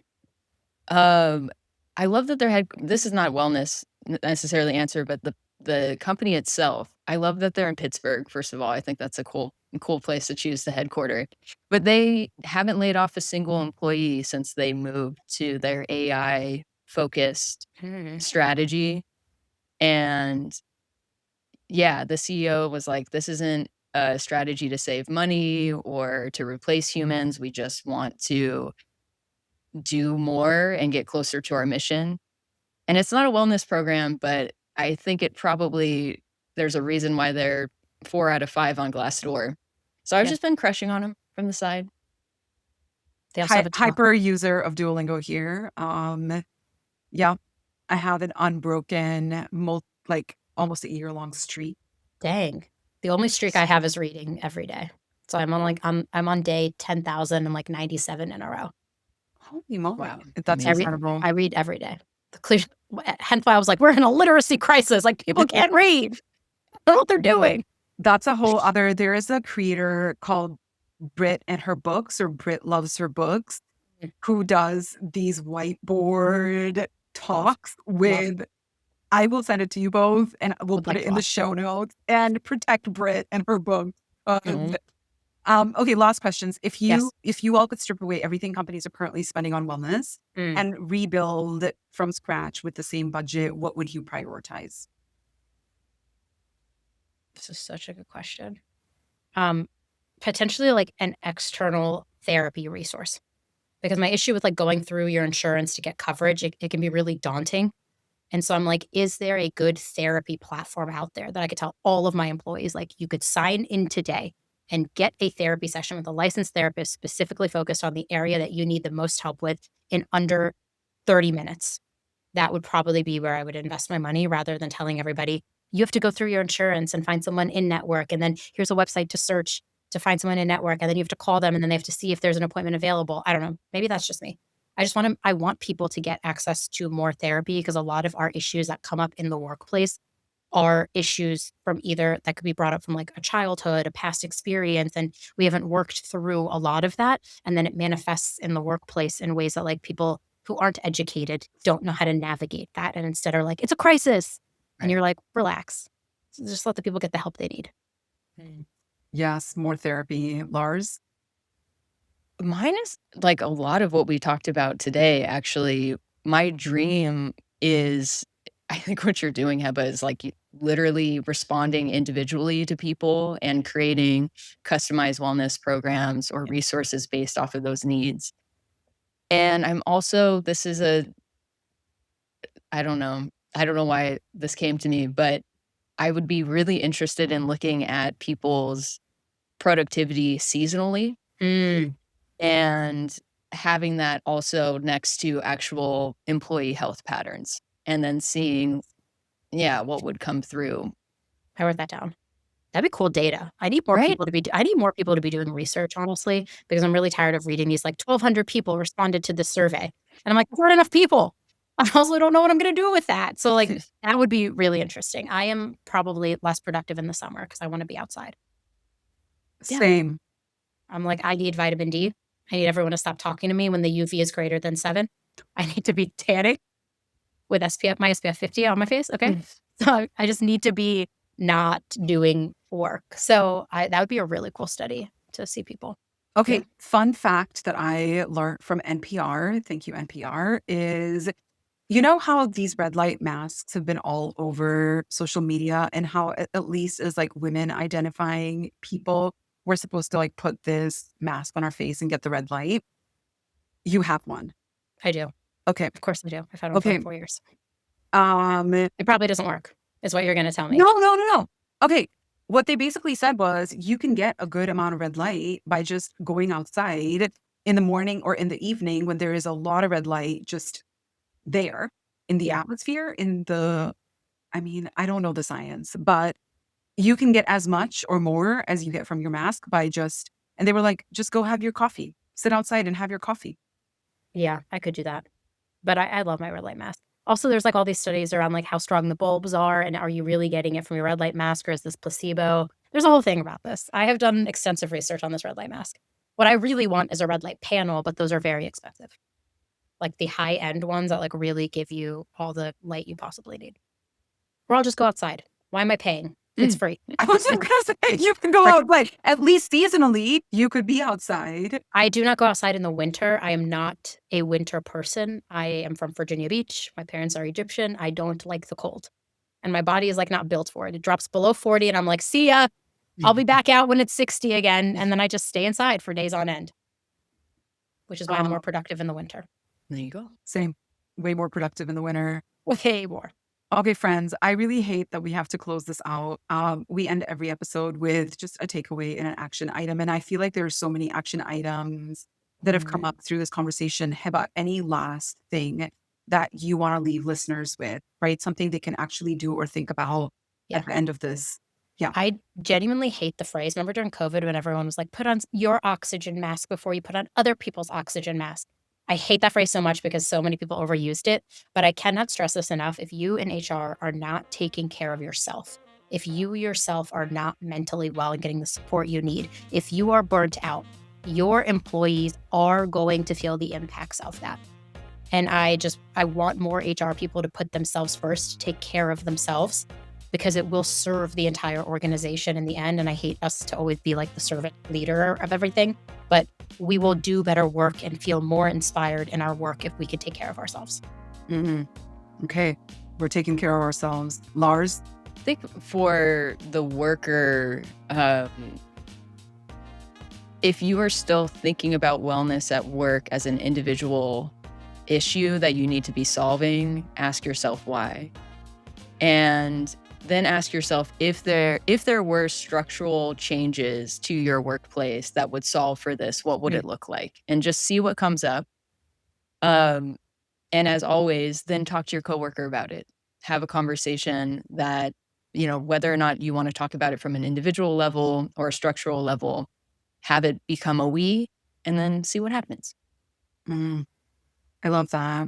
I love that this is not wellness necessarily answer, but the company itself, I love that they're in Pittsburgh, first of all. I think that's a cool place to choose the headquarter. But they haven't laid off a single employee since they moved to their AI focused Mm. strategy. And yeah, the CEO was like, this isn't a strategy to save money or to replace humans. We just want to do more and get closer to our mission. And it's not a wellness program, but I think there's a reason why they're 4 out of 5 on Glassdoor. So I've Yeah. just been crushing on them from the side. They also have a ton. Hyper user of Duolingo here. Yeah, I have an unbroken, like almost a year-long streak. Dang. The only streak I have is reading every day. So I'm on day 10,000 and like 97 in a row. Holy moly. Wow, That's I read amazing. incredible. I read every day. The clear hence why I was like, "We're in a literacy crisis, like, people can't read. I don't know what they're doing." That's a whole other there is a creator called Brit and her books, or Brit loves her books, Mm. who does these whiteboard talks Love with I will send it to you both, and we'll would put like it to in the watch. show notes, and protect Brit and her book. Mhm. Okay, last questions. Yes. If you all could strip away everything companies are currently spending on wellness Mm. and rebuild it from scratch with the same budget, what would you prioritize? This is such a good question. Um, Potentially, like, an external therapy resource, because my issue with, like, going through your insurance to get coverage, it can be really daunting. And so I'm like, is there a good therapy platform out there that I could tell all of my employees, like, you could sign in today and get a therapy session with a licensed therapist specifically focused on the area that you need the most help with in under 30 minutes? That would probably be where I would invest my money rather than telling everybody, you have to go through your insurance and find someone in network. And then here's a website to search to find someone in network. And then you have to call them and then they have to see if there's an appointment available. I don't know. Maybe that's just me. I want people to get access to more therapy because a lot of our issues that come up in the workplace are issues from either that could be brought up from like a childhood, a past experience, and we haven't worked through a lot of that. And then it manifests in the workplace in ways that like people who aren't educated don't know how to navigate that and instead are like, it's a crisis. And Right. you're like, relax. Just let the people get the help they need. Yes, more therapy. Lars? Mine is like a lot of what we talked about today, actually. My dream is, I think what you're doing, Heba, is like literally responding individually to people and creating customized wellness programs or resources based off of those needs. And I'm also, this is a, I don't know, I don't know why this came to me, but I would be really interested in looking at people's productivity seasonally Mm, and having that also next to actual employee health patterns and then seeing, yeah, what would come through. I wrote that down. That'd be cool data. Right? I need more people to be doing research, honestly, because I'm really tired of reading these like 1,200 people responded to this survey. And I'm like, there's not enough people. I also don't know what I'm going to do with that. So like that would be really interesting. I am probably less productive in the summer because I want to be outside. Yeah. Same. I'm like, I need vitamin D. I need everyone to stop talking to me when the UV is greater than 7. I need to be tanning with my SPF 50 on my face. Okay. So I just need to be not doing work. So that would be a really cool study to see people. Okay, Yeah. fun fact that I learned from NPR, thank you, NPR, is you know how these red light masks have been all over social media and how at least as like women identifying people, we're supposed to like put this mask on our face and get the red light? You have one. I do. Okay. Of course I do. I've had one for Okay. like 4 years. No, It probably doesn't work, is what you're going to tell me. no, no, no. Okay. What they basically said was you can get a good amount of red light by just going outside in the morning or in the evening when there is a lot of red light just there in the Yeah. atmosphere, I mean, I don't know the science, but you can get as much or more as you get from your mask by just, and they were like, just go have your coffee, sit outside and have your coffee. Yeah, I could do that. But I love my red light mask. Also, there's like all these studies around like how strong the bulbs are and are you really getting it from your red light mask or is this placebo? There's a whole thing about this. I have done extensive research on this red light mask. What I really want is a red light panel, but those are very expensive. Like the high end ones that like really give you all the light you possibly need. Or I'll just go outside. Why am I paying? It's Mm. free. I was just gonna say, you can go out, like at least seasonally, you could be outside. I do not go outside in the winter. I am not a winter person. I am from Virginia Beach. My parents are Egyptian. I don't like the cold. And my body is like not built for it. It drops below 40 and I'm like, see ya. I'll be back out when it's 60 again. And then I just stay inside for days on end, which is why I'm more productive in the winter. There you go. Same, way more productive in the winter. Way more. Okay, friends, I really hate that we have to close this out. We end every episode with just a takeaway and an action item. And I feel like there are so many action items that have come up through this conversation. How about any last thing that you want to leave listeners with, right? Something they can actually do or think about Yeah. at the end of this. Yeah. I genuinely hate the phrase. Remember during COVID when everyone was like, put on your oxygen mask before you put on other people's oxygen mask. I hate that phrase so much because so many people overused it, but I cannot stress this enough. If you in HR are not taking care of yourself, if you yourself are not mentally well and getting the support you need, if you are burnt out, your employees are going to feel the impacts of that. And I want more HR people to put themselves first, take care of themselves, because it will serve the entire organization in the end. And I hate us to always be like the servant leader of everything, but we will do better work and feel more inspired in our work if we could take care of ourselves. Okay. We're taking care of ourselves. Lars? I think for the worker, if you are still thinking about wellness at work as an individual issue that you need to be solving, ask yourself why. And then ask yourself if there were structural changes to your workplace that would solve for this, what would it look like? And just see what comes up. And as always, then talk to your coworker about it. Have a conversation that, whether or not you want to talk about it from an individual level or a structural level, have it become a we, and then see what happens. I love that.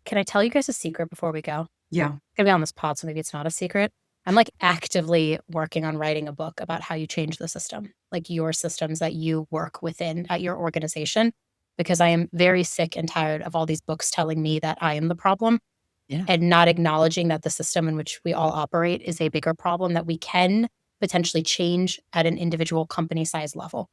Can I tell you guys a secret before we go? Yeah. I'm gonna be on this pod, so maybe it's not a secret. I'm like actively working on writing a book about how you change the system, like your systems that you work within at your organization. because I am very sick and tired of all these books telling me that I am the problem Yeah. and not acknowledging that the system in which we all operate is a bigger problem that we can potentially change at an individual company size level.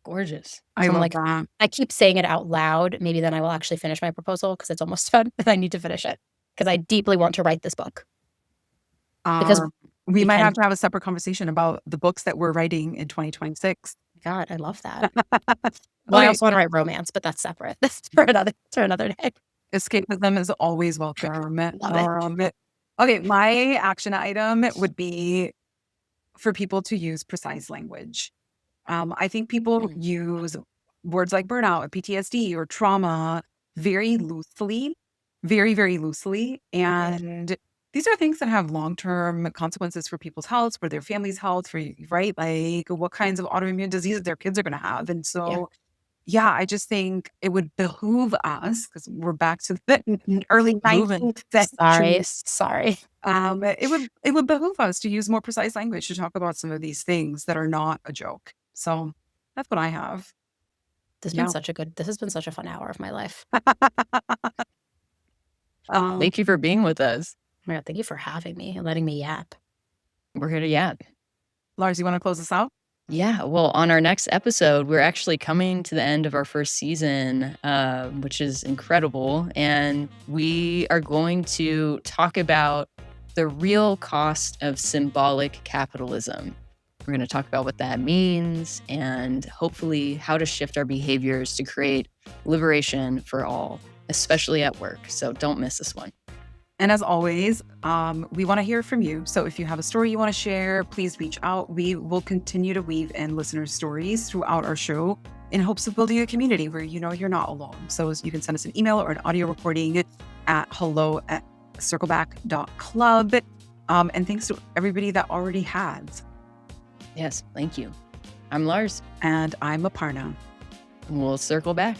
Gorgeous. I So I'm love like, that. I keep saying it out loud. Maybe then I will actually finish my proposal because it's almost done and I need to finish it because I deeply want to write this book because We we might can. have to have a separate conversation about the books that we're writing in 2026. God, I love that. Well, I Okay, also want to write romance, but that's separate. That's for another day. escapism is always welcome. Love it. Okay, my action item would be for people to use precise language. I think people Mm, use words like burnout, PTSD, or trauma very loosely, very, very loosely. agreed. And these are things that have long-term consequences for people's health, for their family's health, for right, like what kinds of autoimmune diseases their kids are going to have. And Yeah. so, yeah, I just think it would behoove us because we're back to the early Moving. 19th century. Sorry. It would behoove us to use more precise language to talk about some of these things that are not a joke. So that's what I have. Yeah. This has been such a fun hour of my life. Um, Thank you for being with us. Oh my God, thank you for having me and letting me yap. We're here to yap. Lars, you want to close us out? Yeah, well, on our next episode, we're actually coming to the end of our first season, which is incredible. And we are going to talk about the real cost of symbolic capitalism. We're going to talk about what that means and hopefully how to shift our behaviors to create liberation for all, especially at work. So don't miss this one. And as always, we want to hear from you. So if you have a story you want to share, please reach out. We will continue to weave in listeners' stories throughout our show in hopes of building a community where you know you're not alone. So you can send us an email or an audio recording at hello@circleback.club. And thanks to everybody that already has. Yes, thank you. I'm Lars. And I'm Aparna. We'll circle back.